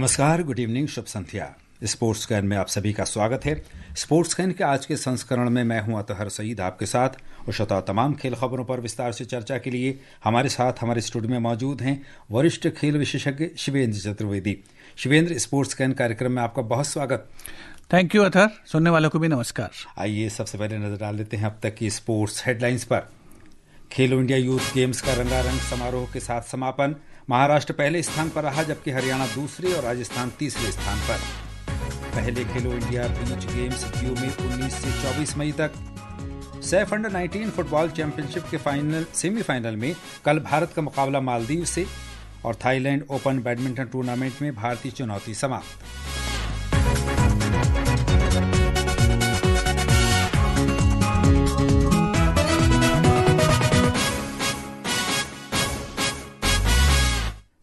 नमस्कार, good evening, Shubh Sandhya. Sports can में आप सभी का स्वागत है। स्पोर्ट्स कैन के आज के संस्करण में मैं हूं अतहर सईद आपके साथ और श्रोता तमाम खेल खबरों पर विस्तार से चर्चा के लिए हमारे साथ हमारे स्टूडियो में मौजूद हैं वरिष्ठ खेल विशेषज्ञ शिवेंद्र चतुर्वेदी। शिवेंद्र, स्पोर्ट्स कैन कार्यक्रम में आपका बहुत स्वागत। थैंक यू अतहर, सुनने वालों को भी नमस्कार। आइए सबसे पहले नजर डाल लेते हैं अब तक की स्पोर्ट्स हेडलाइंस पर। खेलो इंडिया यूथ गेम्स का रंगारंग समारोह के साथ समापन। महाराष्ट्र पहले स्थान पर रहा जबकि हरियाणा दूसरे और राजस्थान तीसरे स्थान पर। पहले खेलो इंडिया बीच गेम्स दीव में 19 से 24 मई तक। सैफ अंडर 19 फुटबॉल चैंपियनशिप के सेमीफाइनल में कल भारत का मुकाबला मालदीव से। और थाईलैंड ओपन बैडमिंटन टूर्नामेंट में भारतीय चुनौती समाप्त।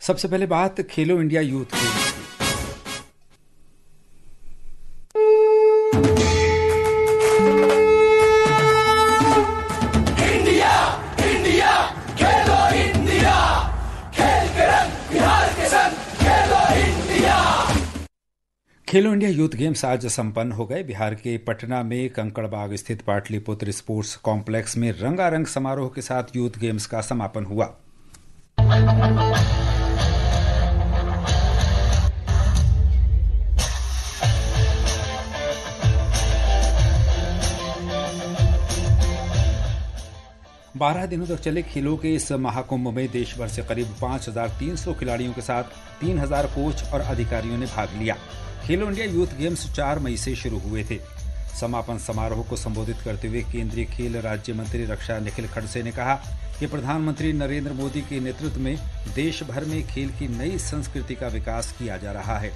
सबसे पहले बात खेलो इंडिया यूथ गेम्स की। इंडिया इंडिया खेलो इंडिया, खेल के रंग बिहार के संग खेलो इंडिया। खेलो इंडिया यूथ गेम्स आज संपन्न हो गए। बिहार के पटना में कंकड़बाग स्थित पाटलिपुत्र स्पोर्ट्स कॉम्प्लेक्स में रंगारंग समारोह के साथ यूथ गेम्स का समापन हुआ। 12 दिनों तक चले खेलों के इस महाकुंभ में देश भर से करीब 5,300 खिलाड़ियों के साथ 3,000 कोच और अधिकारियों ने भाग लिया। खेलो इंडिया यूथ गेम्स 4 मई से शुरू हुए थे। समापन समारोह को संबोधित करते हुए केंद्रीय खेल राज्य मंत्री रक्षा निखिल खड़से ने कहा कि प्रधानमंत्री नरेंद्र मोदी के नेतृत्व में देश भर में खेल की नई संस्कृति का विकास किया जा रहा है।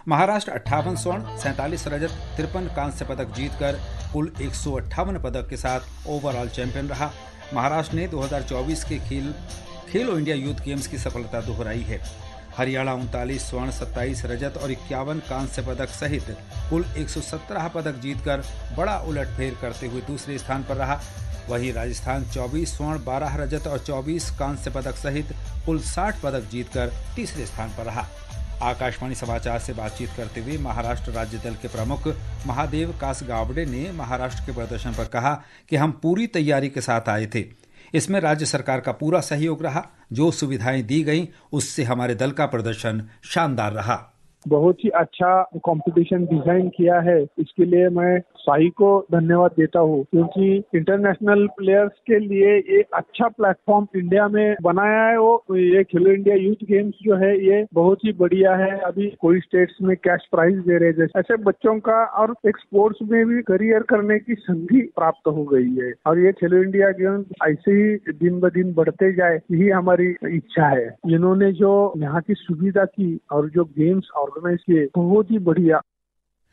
महाराष्ट्र 58 स्वर्ण, 47 रजत, 53 कांस्य पदक जीतकर कुल 158 पदक के साथ ओवरऑल चैंपियन रहा। महाराष्ट्र ने 2024 के खेलो इंडिया यूथ गेम्स की सफलता दोहराई है। हरियाणा 39 स्वर्ण, 27 रजत और 51 कांस्य पदक सहित कुल 117 पदक जीतकर बड़ा उलटफेर करते हुए दूसरे स्थान पर रहा। वहीं राजस्थान 24 स्वर्ण, 12 रजत और 24 कांस्य पदक सहित कुल 60 पदक जीतकर तीसरे स्थान पर रहा। आकाशवाणी समाचार से बातचीत करते हुए महाराष्ट्र राज्य दल के प्रमुख महादेव कासगावड़े ने महाराष्ट्र के प्रदर्शन पर कहा कि हम पूरी तैयारी के साथ आए थे। इसमें राज्य सरकार का पूरा सहयोग रहा। जो सुविधाएं दी गईं उससे हमारे दल का प्रदर्शन शानदार रहा। बहुत ही अच्छा कंपटीशन डिजाइन किया है, इसके लिए मैं साई को धन्यवाद देता हूँ, क्योंकि इंटरनेशनल प्लेयर्स के लिए एक अच्छा प्लेटफॉर्म इंडिया में बनाया है। वो ये खेलो इंडिया यूथ गेम्स जो है ये बहुत ही बढ़िया है। अभी कोई स्टेट्स में कैश प्राइज दे रहे हैं, ऐसे बच्चों का और एक स्पोर्ट्स में भी करियर करने की संधि प्राप्त हो गई है। और ये खेलो इंडिया गेम्स ऐसे ही दिन ब दिन बढ़ते जाए, यही हमारी इच्छा है। इन्होंने जो यहाँ की सुविधा की और जो गेम्स ऑर्गेनाइज किए, बहुत ही बढ़िया।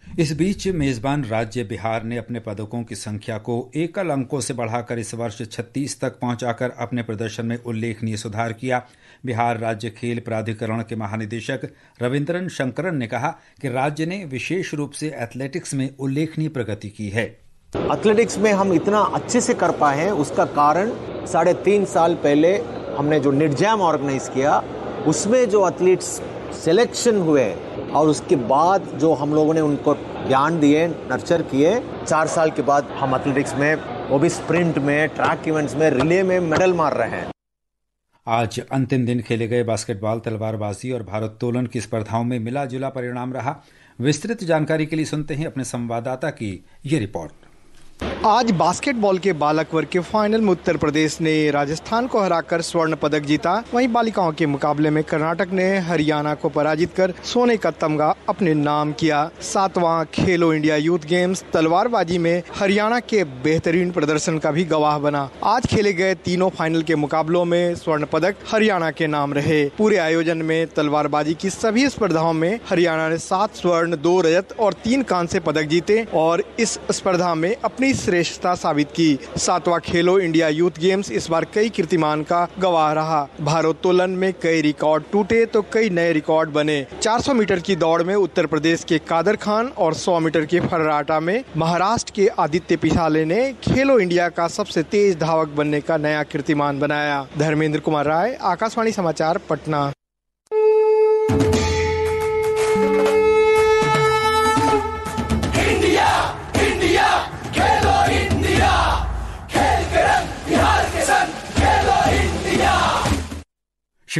इस बीच मेजबान राज्य बिहार ने अपने पदकों की संख्या को एकल अंकों से बढ़ाकर इस वर्ष 36 तक पहुंचाकर अपने प्रदर्शन में उल्लेखनीय सुधार किया। बिहार राज्य खेल प्राधिकरण के महानिदेशक रविंद्रन शंकरन ने कहा कि राज्य ने विशेष रूप से एथलेटिक्स में उल्लेखनीय प्रगति की है। एथलेटिक्स में हम इतना अच्छे से कर पाए हैं, उसका कारण 3.5 साल पहले हमने जो निर्जैम ऑर्गेनाइज किया, उसमें जो एथलीट्स सिलेक्शन हुए और उसके बाद जो हम लोगों ने उनको ज्ञान दिए, नर्चर किए, 4 साल के बाद हम एथलेटिक्स में, वो भी स्प्रिंट में, ट्रैक इवेंट्स में, रिले में मेडल मार रहे हैं। आज अंतिम दिन खेले गए बास्केटबॉल, तलवारबाजी और भारोत्तोलन की स्पर्धाओं में मिला जुला परिणाम रहा। विस्तृत जानकारी के लिए सुनते हैं अपने संवाददाता की ये रिपोर्ट। आज बास्केटबॉल के बालक वर्ग के फाइनल में उत्तर प्रदेश ने राजस्थान को हराकर स्वर्ण पदक जीता। वहीं बालिकाओं के मुकाबले में कर्नाटक ने हरियाणा को पराजित कर सोने का तमगा अपने नाम किया। 7वां खेलो इंडिया यूथ गेम्स तलवारबाजी में हरियाणा के बेहतरीन प्रदर्शन का भी गवाह बना। आज खेले गए तीनों फाइनल के मुकाबलों में स्वर्ण पदक हरियाणा के नाम रहे। पूरे आयोजन में तलवारबाजी की सभी स्पर्धाओं में हरियाणा ने 7 स्वर्ण, 2 रजत और 3 कांस्य पदक जीते और इस स्पर्धा में अपनी श्रेष्ठता साबित की। 7वां खेलो इंडिया यूथ गेम्स इस बार कई कीर्तिमान का गवाह रहा। भारोत्तोलन में कई रिकॉर्ड टूटे तो कई नए रिकॉर्ड बने। 400 मीटर की दौड़ में उत्तर प्रदेश के कादर खान और 100 मीटर के फर्राटा में महाराष्ट्र के आदित्य पिसाले ने खेलो इंडिया का सबसे तेज धावक बनने का नया कीर्तिमान बनाया। धर्मेंद्र कुमार राय, आकाशवाणी समाचार, पटना।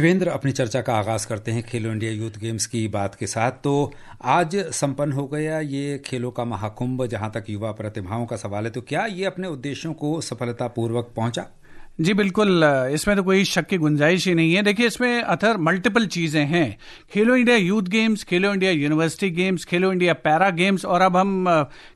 शिवेंद्र, अपनी चर्चा का आगाज करते हैं खेलो इंडिया यूथ गेम्स की बात के साथ। तो आज संपन्न हो गया ये खेलों का महाकुंभ, जहां तक युवा प्रतिभाओं का सवाल है, तो क्या ये अपने उद्देश्यों को सफलतापूर्वक पहुंचा? जी बिल्कुल, इसमें तो कोई शक की गुंजाइश ही नहीं है। देखिए, इसमें अथर मल्टीपल चीजें हैं। खेलो इंडिया यूथ गेम्स, खेलो इंडिया यूनिवर्सिटी गेम्स, खेलो इंडिया पैरा गेम्स, और अब हम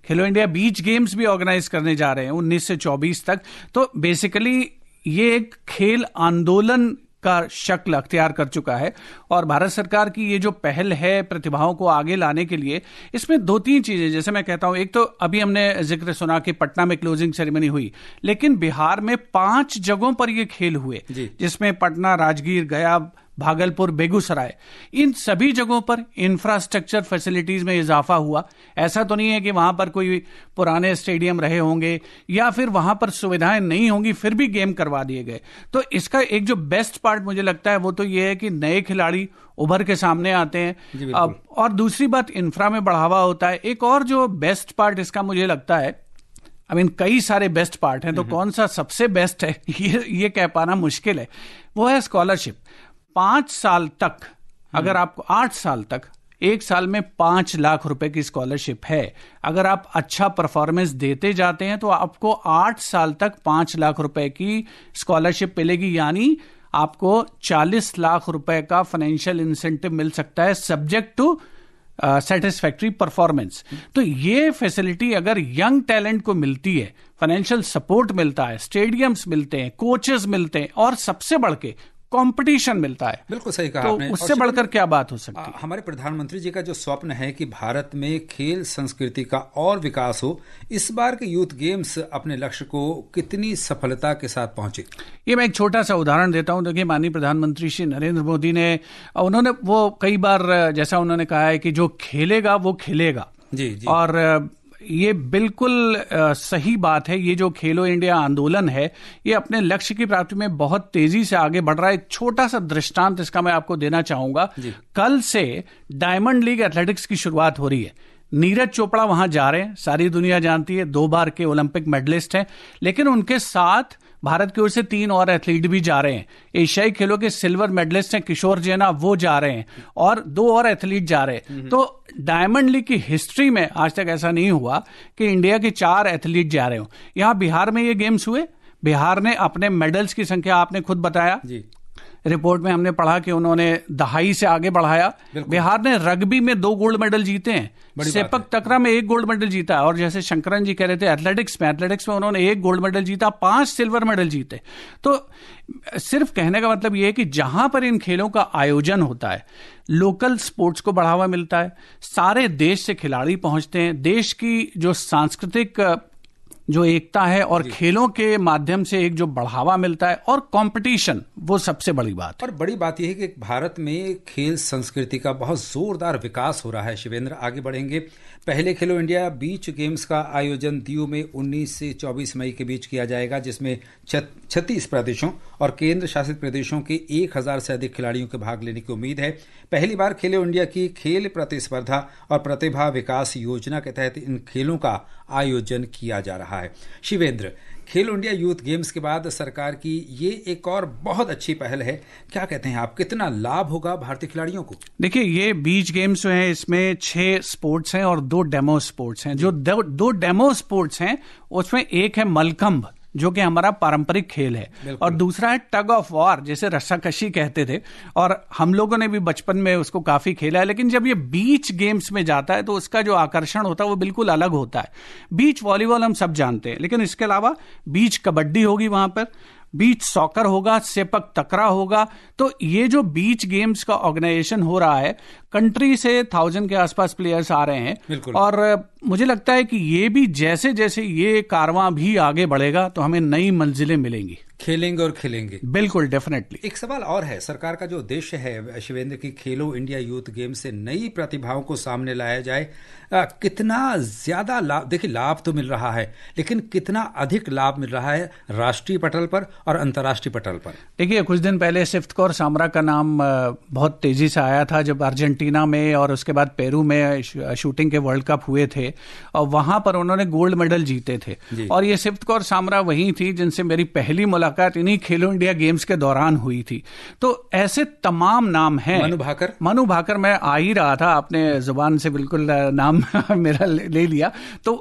खेलो इंडिया बीच गेम्स भी ऑर्गेनाइज करने जा रहे हैं 19 से 24 तक। तो बेसिकली ये एक खेल आंदोलन का शक्ल अख्तियार कर चुका है, और भारत सरकार की ये जो पहल है प्रतिभाओं को आगे लाने के लिए, इसमें 2-3 चीजें, जैसे मैं कहता हूं, एक तो अभी हमने जिक्र सुना कि पटना में क्लोजिंग सेरेमनी हुई, लेकिन बिहार में 5 जगहों पर ये खेल हुए, जिसमें पटना, राजगीर, गया, भागलपुर, बेगूसराय, इन सभी जगहों पर इंफ्रास्ट्रक्चर फैसिलिटीज में इजाफा हुआ। ऐसा तो नहीं है कि वहां पर कोई पुराने स्टेडियम रहे होंगे या फिर वहां पर सुविधाएं नहीं होंगी फिर भी गेम करवा दिए गए। तो इसका एक जो बेस्ट पार्ट मुझे लगता है वो तो ये है कि नए खिलाड़ी उभर के सामने आते हैं। और दूसरी बात, इंफ्रा में बढ़ावा होता है। एक और जो बेस्ट पार्ट इसका मुझे लगता है, कई सारे बेस्ट पार्ट हैं, तो कौन सा सबसे बेस्ट है ये कह पाना मुश्किल है, वो है स्कॉलरशिप। 5 साल तक, अगर आपको 8 साल तक, 1 साल में 5 लाख रुपए की स्कॉलरशिप है। अगर आप अच्छा परफॉर्मेंस देते जाते हैं तो आपको 8 साल तक 5 लाख रुपए की स्कॉलरशिप मिलेगी, यानी आपको 40 लाख रुपए का फाइनेंशियल इंसेंटिव मिल सकता है, सब्जेक्ट टू सेटिस्फैक्ट्री परफॉर्मेंस। तो ये फैसिलिटी अगर यंग टैलेंट को मिलती है, फाइनेंशियल सपोर्ट मिलता है, स्टेडियम्स मिलते हैं, कोचेस मिलते हैं, और सबसे बढ़ के कंपटीशन मिलता है, बिल्कुल सही कहा तो आपने। उससे बढ़कर क्या बात हो सकती है? हमारे प्रधानमंत्री जी का जो स्वप्न है कि भारत में खेल संस्कृति का और विकास हो, इस बार के यूथ गेम्स अपने लक्ष्य को कितनी सफलता के साथ पहुंचे? ये मैं एक छोटा सा उदाहरण देता हूं। देखिए, माननीय प्रधानमंत्री श्री नरेंद्र मोदी ने, उन्होंने वो कई बार, जैसा उन्होंने कहा है कि जो खेलेगा वो खिलेगा। जी। और ये बिल्कुल सही बात है। ये जो खेलो इंडिया आंदोलन है, ये अपने लक्ष्य की प्राप्ति में बहुत तेजी से आगे बढ़ रहा है। एक छोटा सा दृष्टांत इसका मैं आपको देना चाहूंगा। कल से डायमंड लीग एथलेटिक्स की शुरुआत हो रही है। नीरज चोपड़ा वहां जा रहे हैं, सारी दुनिया जानती है, 2 बार के ओलंपिक मेडलिस्ट हैं, लेकिन उनके साथ भारत की ओर से 3 और एथलीट भी जा रहे हैं। एशियाई खेलों के सिल्वर मेडलिस्ट हैं किशोर जैना, वो जा रहे हैं, और 2 और एथलीट जा रहे हैं। तो डायमंड लीग की हिस्ट्री में आज तक ऐसा नहीं हुआ कि इंडिया के 4 एथलीट जा रहे हो। यहां बिहार में ये गेम्स हुए, बिहार ने अपने मेडल्स की संख्या आपने खुद बताया जी। रिपोर्ट में हमने पढ़ा कि उन्होंने दहाई से आगे बढ़ाया। बिहार ने रग्बी में 2 गोल्ड मेडल जीते हैं, सेपक तकरा में 1 गोल्ड मेडल जीता, और जैसे शंकरन जी कह रहे थे एथलेटिक्स में उन्होंने 1 गोल्ड मेडल जीता, 5 सिल्वर मेडल जीते। तो सिर्फ कहने का मतलब यह है कि जहां पर इन खेलों का आयोजन होता है, लोकल स्पोर्ट्स को बढ़ावा मिलता है, सारे देश से खिलाड़ी पहुंचते हैं, देश की जो सांस्कृतिक जो एकता है और खेलों के माध्यम से एक जो बढ़ावा मिलता है, और कंपटीशन, वो सबसे बड़ी बात है। और बड़ी बात यह है कि भारत में खेल संस्कृति का बहुत जोरदार विकास हो रहा है। शिवेंद्र, आगे बढ़ेंगे। पहले खेलो इंडिया बीच गेम्स का आयोजन दीव में 19 से 24 मई के बीच किया जाएगा, जिसमें 36 प्रदेशों और केंद्र शासित प्रदेशों के 1000 से अधिक खिलाड़ियों के भाग लेने की उम्मीद है। पहली बार खेलो इंडिया की खेल प्रतिस्पर्धा और प्रतिभा विकास योजना के तहत इन खेलों का आयोजन किया जा रहा है। शिवेंद्र, खेलो इंडिया यूथ गेम्स के बाद सरकार की ये एक और बहुत अच्छी पहल है, क्या कहते हैं आप, कितना लाभ होगा भारतीय खिलाड़ियों को? देखिए, ये बीच गेम्स जो हैं, इसमें 6 स्पोर्ट्स हैं और 2 डेमो स्पोर्ट्स हैं। जो 2 डेमो स्पोर्ट्स हैं, उसमें एक है मलखंभ, जो कि हमारा पारंपरिक खेल है, और दूसरा है टग ऑफ वॉर, जैसे रस्साकशी कहते थे, और हम लोगों ने भी बचपन में उसको काफी खेला है। लेकिन जब ये बीच गेम्स में जाता है तो उसका जो आकर्षण होता है वो बिल्कुल अलग होता है। बीच वॉलीबॉल हम सब जानते हैं, लेकिन इसके अलावा बीच कबड्डी होगी वहां पर, बीच सॉकर होगा, सेपक तकरा होगा। तो ये जो बीच गेम्स का ऑर्गेनाइजेशन हो रहा है, कंट्री से 1000 के आसपास प्लेयर्स आ रहे हैं, और मुझे लगता है कि ये भी जैसे जैसे ये कारवां भी आगे बढ़ेगा तो हमें नई मंजिलें मिलेंगी। खेलेंगे और खिलेंगे, बिल्कुल, डेफिनेटली। एक सवाल और है, सरकार का जो उद्देश्य है शिवेंद्र की खेलो इंडिया यूथ गेम्स से नई प्रतिभाओं को सामने लाया जाए, कितना ज्यादा लाभ, देखिए लाभ तो मिल रहा है, लेकिन कितना अधिक लाभ मिल रहा है राष्ट्रीय पटल पर और अंतर्राष्ट्रीय पटल पर? देखिए, कुछ दिन पहले सिफ्तकौर सामरा का नाम बहुत तेजी से आया था, जब अर्जेंटीना में और उसके बाद पेरू में शूटिंग के वर्ल्ड कप हुए थे। और वहां पर उन्होंने गोल्ड मेडल जीते थे। और ये सिफ्त कौर सामरा वही थी जिनसे मेरी पहली मुलाकात इन्हीं खेलो इंडिया गेम्स के दौरान हुई थी। तो ऐसे तमाम नाम हैं। मनु भाकर मैं आ ही रहा था, आपने जुबान से बिल्कुल नाम मेरा ले लिया। तो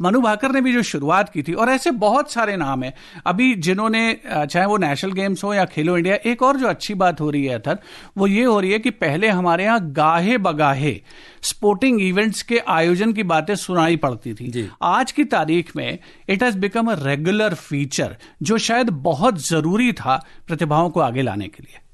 मनु भाकर ने भी जो शुरुआत की थी, और ऐसे बहुत सारे नाम हैं अभी जिन्होंने, चाहे वो नेशनल गेम्स हो या खेलो इंडिया। एक और जो अच्छी बात हो रही है अथर, वो ये हो रही है कि पहले हमारे यहाँ गाहे बगाहे स्पोर्टिंग इवेंट्स के आयोजन की बातें सुनाई पड़ती थी। आज की तारीख में it has become a regular feature, जो शायद बहुत जरूरी था प्रतिभाओं को आगे लाने के लिए।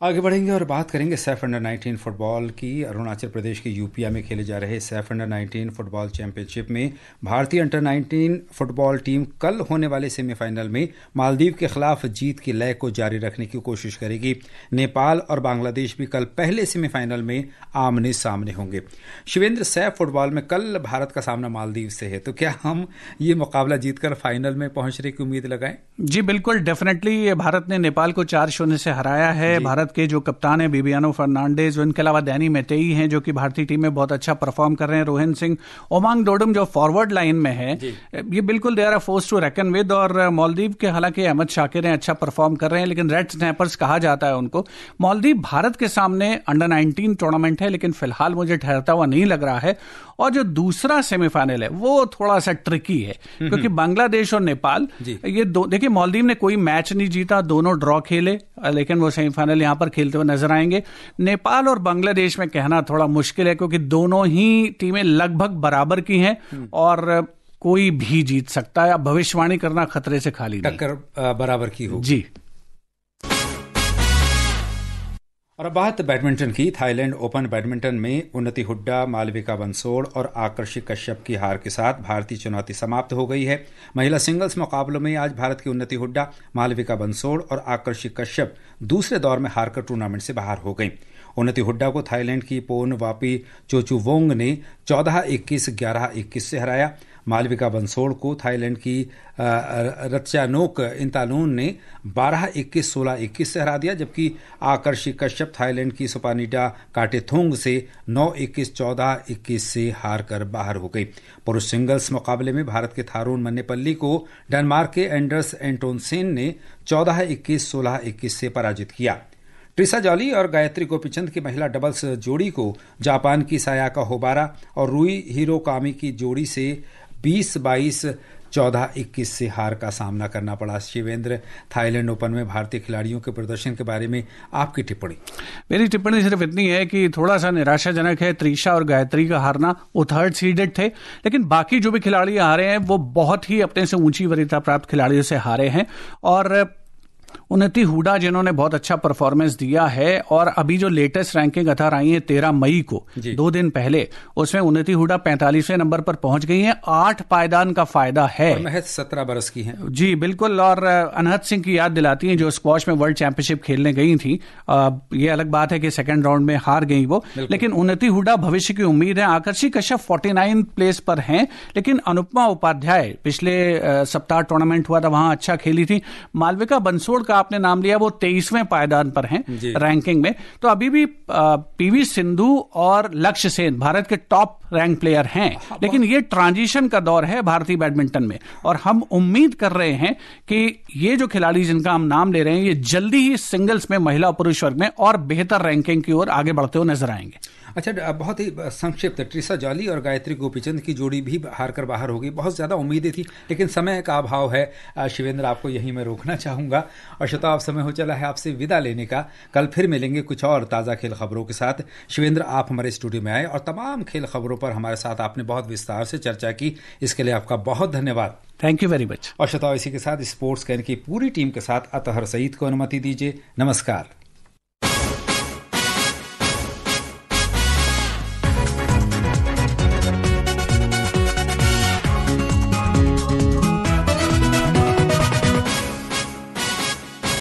आगे बढ़ेंगे और बात करेंगे सैफ अंडर 19 फुटबॉल की। अरुणाचल प्रदेश के यूपिया में खेले जा रहे सैफ अंडर 19 फुटबॉल चैंपियनशिप में भारतीय अंडर 19 फुटबॉल टीम कल होने वाले सेमीफाइनल में मालदीव के खिलाफ जीत की लय को जारी रखने की कोशिश करेगी। नेपाल और बांग्लादेश भी कल पहले सेमीफाइनल में आमने सामने होंगे। शिवेंद्र, सैफ फुटबॉल में कल भारत का सामना मालदीव से है, तो क्या हम ये मुकाबला जीतकर फाइनल में पहुंचने की उम्मीद लगाएं? जी बिल्कुल, डेफिनेटली। भारत ने नेपाल को 4-0 से हराया है। भारत के जो कप्तान है बिबियानो फर्नांडेज, इनके अलावा डैनी मेटेई हैं जो कि भारतीय टीम में बहुत अच्छा परफॉर्म कर रहे हैं, रोहन सिंह, ओमांग डोडम जो फॉरवर्ड लाइन में है, ये बिल्कुल they are a force to reckon with. और मालदीव के हालांकि अहमद शाकिर हैं, अच्छा परफॉर्म कर रहे हैं, लेकिन रेड स्नैपर्स कहा जाता है उनको। मालदीव भारत के सामने अंडर 19 टूर्नामेंट है, लेकिन फिलहाल मुझे ठहरता हुआ नहीं लग रहा है। और जो दूसरा सेमीफाइनल है वो थोड़ा सा ट्रिकी है, क्योंकि बांग्लादेश और नेपाल, ये दो, देखिए मालदीव ने कोई मैच नहीं जीता, दोनों ड्रॉ खेले, लेकिन वो सेमीफाइनल यहां पर खेलते हुए नजर आएंगे। नेपाल और बांग्लादेश में कहना थोड़ा मुश्किल है, क्योंकि दोनों ही टीमें लगभग बराबर की हैं और कोई भी जीत सकता है। अब भविष्यवाणी करना खतरे से खाली नहीं। टक्कर बराबर की हो जी। और अब बात बैडमिंटन की। थाईलैंड ओपन बैडमिंटन में उन्नति हुड्डा, मालविका बंसोड़ और आकर्षि कश्यप की हार के साथ भारतीय चुनौती समाप्त हो गई है। महिला सिंगल्स मुकाबलों में आज भारत की उन्नति हुड्डा, मालविका बंसोड़ और आकर्षि कश्यप दूसरे दौर में हारकर टूर्नामेंट से बाहर हो गई। उन्नति हुड्डा को थाईलैंड की पोन वापी चोचुवोंग ने 14-21, 11-21 से हराया। मालविका बंसोड़ को थाईलैंड की रत्चानोक इंतालून ने 12-21, 16-21 से हरा दिया, जबकि आकर्षि कश्यप थाईलैंड की सुपानिटा काटेथोंग से 9-21, 14-21 से हार कर बाहर हो गई। पुरुष सिंगल्स मुकाबले में भारत के थारून मन्नेपल्ली को डेनमार्क के एंडर्स एंटोनसेन ने 14-21, 16-21 से पराजित किया। ट्रिसा जॉली और गायत्री गोपीचंद की महिला डबल्स जोड़ी को जापान की सायाका होबारा और रूई हिरोकामी की जोड़ी से 20-22, 14-21 से हार का सामना करना पड़ा। शिवेंद्र, थाईलैंड ओपन में भारतीय खिलाड़ियों के प्रदर्शन के बारे में आपकी टिप्पणी? मेरी टिप्पणी सिर्फ इतनी है कि थोड़ा सा निराशाजनक है त्रिशा और गायत्री का हारना। वो थर्ड सीडेड थे, लेकिन बाकी जो भी खिलाड़ी हारे हैं वो बहुत ही अपने से ऊंची वरीयता प्राप्त खिलाड़ियों से हारे हैं। और उन्नति हुड्डा जिन्होंने बहुत अच्छा परफॉर्मेंस दिया है, और अभी जो लेटेस्ट रैंकिंग अथर आई है 13 मई को, 2 दिन पहले, उसमें उन्नति हुड्डा 45वें नंबर पर पहुंच गई हैं। 8 पायदान का फायदा है। और महज 17 बरस की हैं। जी बिल्कुल। और अनहद सिंह की याद दिलाती हैं जो स्क्वॉश में वर्ल्ड चैंपियनशिप खेलने गई थी। ये अलग बात है कि सेकेंड राउंड में हार गई वो, लेकिन उन्नति हुड्डा भविष्य की उम्मीद है। आकर्षि कश्यप 49 प्लेस पर हैं, लेकिन अनुपमा उपाध्याय पिछले सप्ताह टूर्नामेंट हुआ था, वहां अच्छा खेली थी। मालविका बंसोड़ का आपने नाम लिया, वो 23वें पायदान पर हैं रैंकिंग में। तो अभी भी पीवी सिंधु और लक्ष्य सेन भारत के टॉप रैंक प्लेयर हैं, लेकिन ये ट्रांजिशन का दौर है भारतीय बैडमिंटन में, और हम उम्मीद कर रहे हैं कि ये जो खिलाड़ी जिनका हम नाम ले रहे हैं, ये जल्दी ही सिंगल्स में, महिला और पुरुष वर्ग में और बेहतर रैंकिंग की ओर आगे बढ़ते हुए नजर आएंगे। अच्छा, बहुत ही संक्षिप्त, ट्रिसा जॉली और गायत्री गोपीचंद की जोड़ी भी हार कर बाहर हो गई। बहुत ज़्यादा उम्मीदें थी, लेकिन समय का अभाव है। शिवेंद्र, आपको यहीं मैं रोकना चाहूँगा और श्रोताओं, अब समय हो चला है आपसे विदा लेने का। कल फिर मिलेंगे कुछ और ताज़ा खेल खबरों के साथ। शिवेंद्र, आप हमारे स्टूडियो में आए और तमाम खेल खबरों पर हमारे साथ आपने बहुत विस्तार से चर्चा की, इसके लिए आपका बहुत धन्यवाद। Thank you very much. और श्रोताओं, इसी के साथ स्पोर्ट्स कैन की पूरी टीम के साथ अतहर सईद को अनुमति दीजिए। नमस्कार।